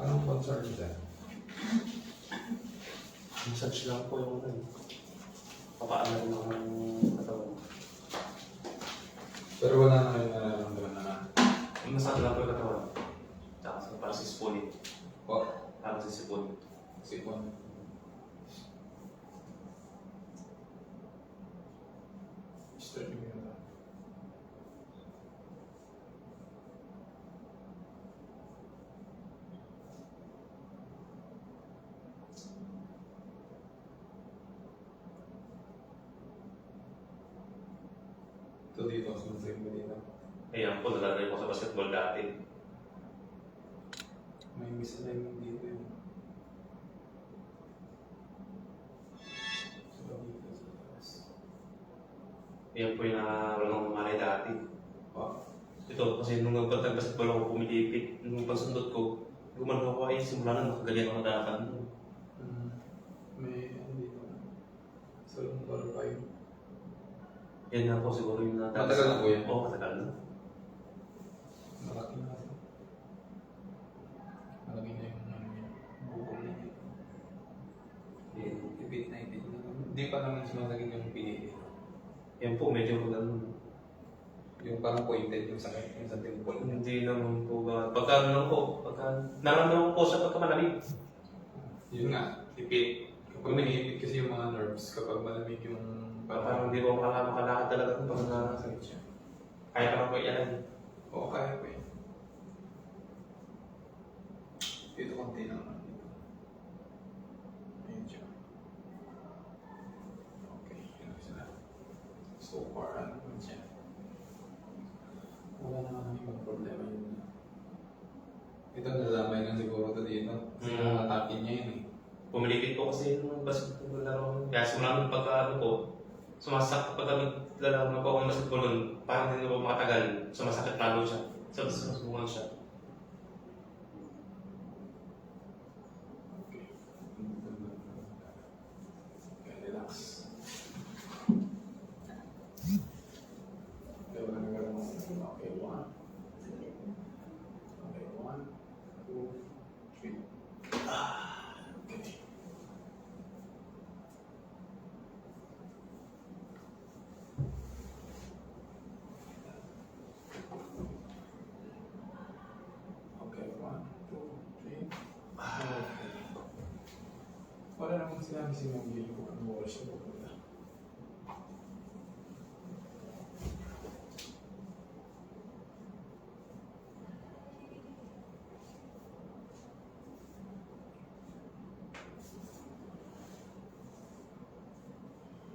Anong concern dyan? Massage lang po yung ano. Papaano rin ako ng katawan. Pero wala na kayong nararamdaman na. Massage lang po yung katawan. Tsaka parang sisipunin. O, Parang sisipunin. sipon. Stretching mo yun. Ito dito, sumasayang mo dito. Ayan po, nalalagay ko sa basketball dati. May misalignment dito yun. So, dito sa taas. Ayan po yung nakaroon ng malay dati. O, Ito, kasi nung nagbasketball ako pumilipit, nung pagsundot ko, gumano ako ay simula na nakagaling ako dapat. may ano dito. So, lumbar pa yun. Yan nga po siguro yung natapos. Matagal na po yan? Oo, matagal na. Malaki na ito. Malaki na yung ano yun. Bukol na dito. Ipit na ipit na. Hindi pa naman sumasagin yung pinili. Yan po, medyo ganun. Yung parang pointed yung sakit, yung sa temple. Hindi naman po ba, pagka ano po, pagka naramdaman ko po siya pagka malamig. Yun nga, ipit. Kapag nag-iipit kasi yung mga nerves, kapag malamig yung Parang hindi ko makalakad talaga kung pag nakakasakit siya. kaya ka po yan. Oo, kaya ko yun. Dito konti naman dito. Ayun siya. Okay, yun ang sila. So far, ano naman siya? Wala naman yung problema yun. Ito, nalamay lang siguro ito dito. Kasi nakatakin niya yun eh. Pumilipit po kasi yung basketball laro. Kaya simula nung pagka ano po, sumasakit pag naglalaro na po ako ng basketball nun, parang hindi na po makatagal, sumasakit lalo siya. Sumasubungan siya. Okay. Okay, relax. Okay, wala na gano'n. Okay, 1. Okay, 1, 2, 3. Okay. Okay, 1, 2, 3. Okay. Wala namang sinabi si Mami kung ano oras siya pupunta.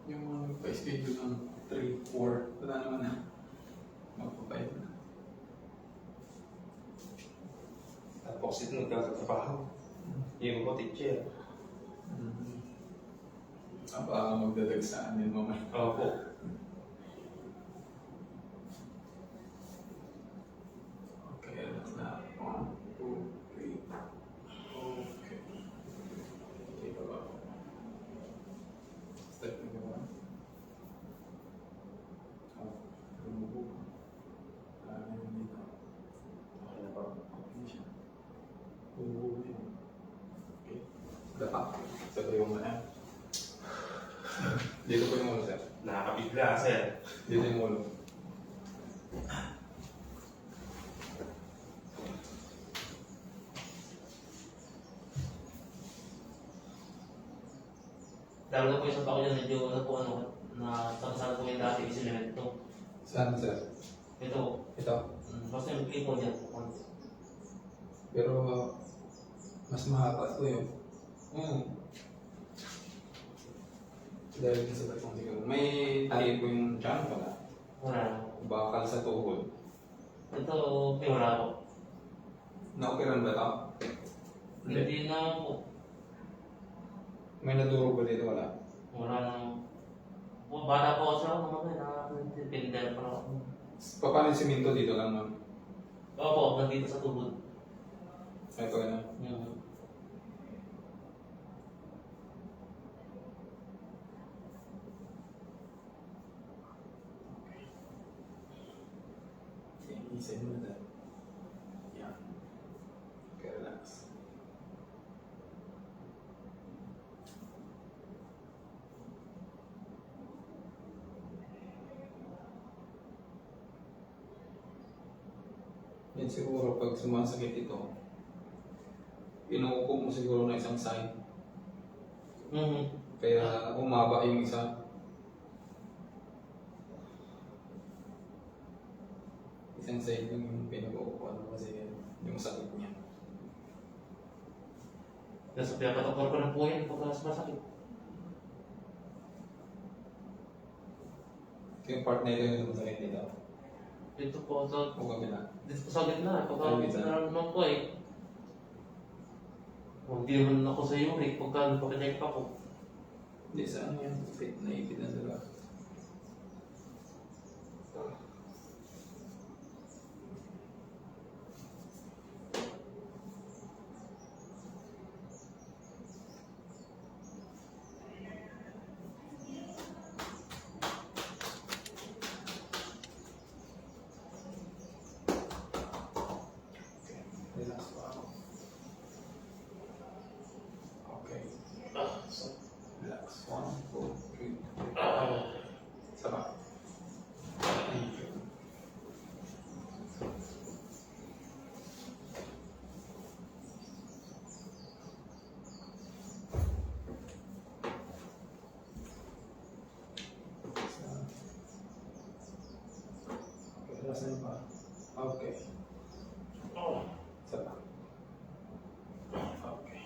Yung mga nagpa-schedule ng 3, 4, wala naman na. Magpapayag na. Tapos ito nagtatrabaho. Yung ko teacher. Baka magdadagsaan din mamaya. Opo. Okay, relax na. 1, 2, 3. Okay. Take a look. Step number 1. Oh, remove. Yun dito. Okay na po. Okay siya. Remove din. Okay. Dapat. Sabay yung mana. Dito po yung ulo, sir. Nakakabigla, sir. Dito yung ulo. Lalo na po yung sa bako dyan, medyo ano po ano, na saan po yung dati isilement ito. Saan, sir? Ito, Ito. basta yung clip po dyan. Pero mas mahaba ito yun. Dahil sa batong siguro. May tali po yung tiyan wala. Wala. Bakal sa tuhod. Ito, may wala po. Naoperan ba ito? Hindi na po. May naduro ba dito wala? Wala na. Bata po ako sa ako naman, nakapindan pa ako. Paano yung simento dito lang ma'am? Opo, nandito sa tubod. Ito na. Isa mo na. Yan. Okay, relax. Yan siguro pag sumasakit ito, inuupo mo siguro na isang side. Kaya umaba yung isa. Isang side yung pinag-uupuan mo kasi yung sakit niya. Nasa pinapatokor ko na po yan pag masakit. Yung part na ito yung masakit dito. Dito po sa... O kabila. Dito po sa gitna. Sa Pagka gitna. nararamdaman ko eh. Hindi naman ako sa uric pagka nagpapacheck pa ko. Hindi sa ano yan, naipit na sila. Relax pa ako. Okay. Relax. 1, 2, 3. Sama. Thank you. Okay, relaxan pa. Okay. Sama. Okay.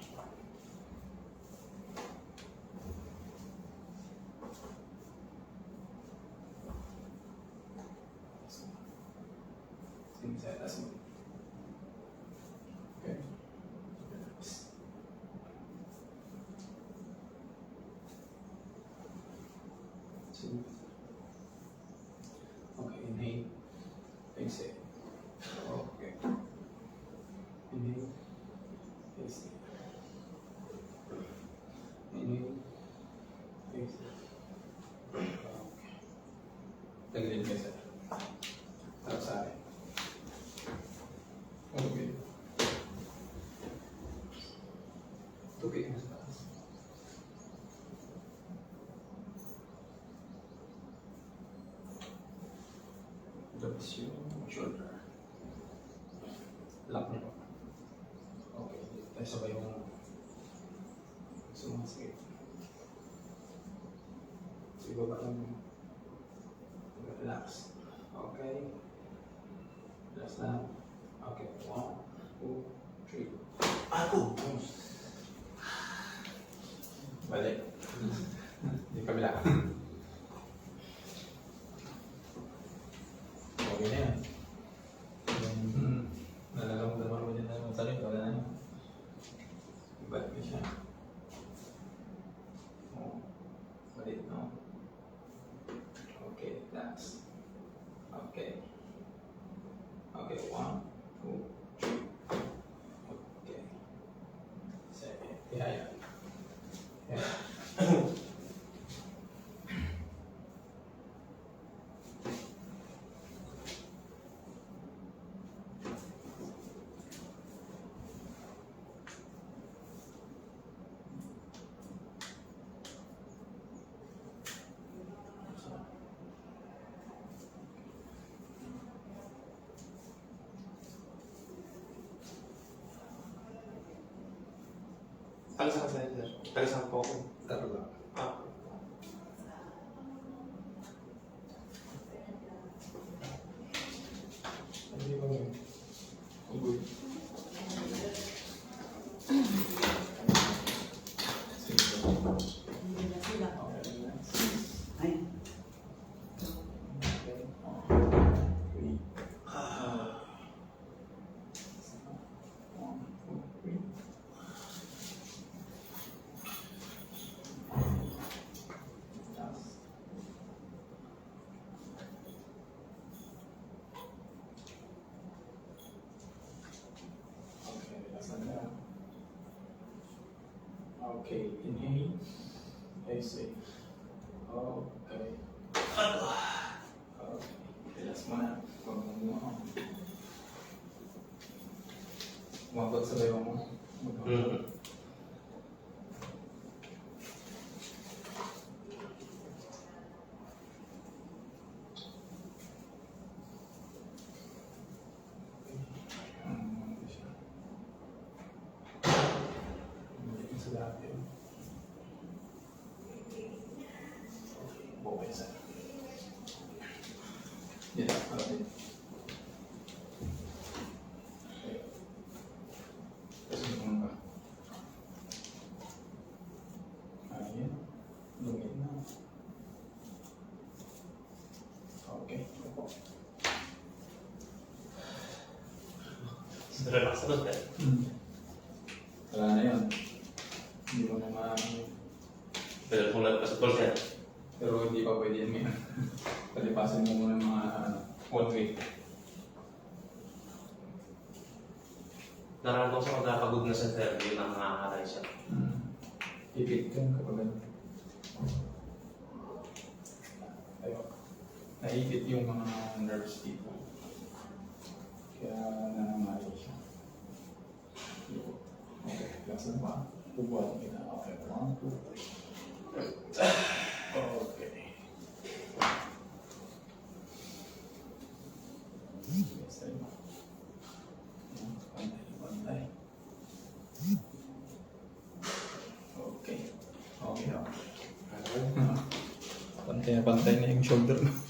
Sing sa atas mo. Okay. Relax. Sing. Okay, inhale. Exhale. Okay. Inhale. Exhale. Inhale. Exhale. Okay. Tagilid ka sir. Harap sa akin. Okay. Tubig mo sa taas. Tapos yung shoulder. Lock niyo. Okay. Tayo sabay yung sumasakit. Ibaba lang mo. Relax. Okay. Relax na. Okay. 1, 2, 3. Ako! Balik. Di kabila. Okay na yan. Nalalaman mo dyan na yung salit. Wala na yun. Ibalik mo siya. Oh. Balik, no? Okay, relax. Okay. Okay, 1, 2, 3. Okay. Second. Yeah. Talisan sa sir. Talisan po ako. Taro lang. Ah. Hindi ba yun? Ugoy. Hindi na sila. Okay, relax. Ay, Okay. 3. 1, 2, 3. Last. Okay, relax na lang. Okay, inhale. Exhale. Okay. Okay, relax mo na. Huwag mo mo. Umabot sa bayo mo. Relax na sir. Wala na yun. Hindi mo na Pero kung nagpasapol sir, pero hindi pa pwede yan ngayon. Palipasin mo muna ng mga 1 week. nararamdaman ko sa magkakagod na sa sir, yun ang nakakaray siya. Ipit yan kapag ano. Ayun. Naipit yung mga nerves dito. Kaya nanangayo siya. Okay, last na ba? Bubuhat kita. Okay, 1, 2, 3. Okay. Yes, tayo. Pantay. Okay. Okay na. Pantay na yung shoulder mo.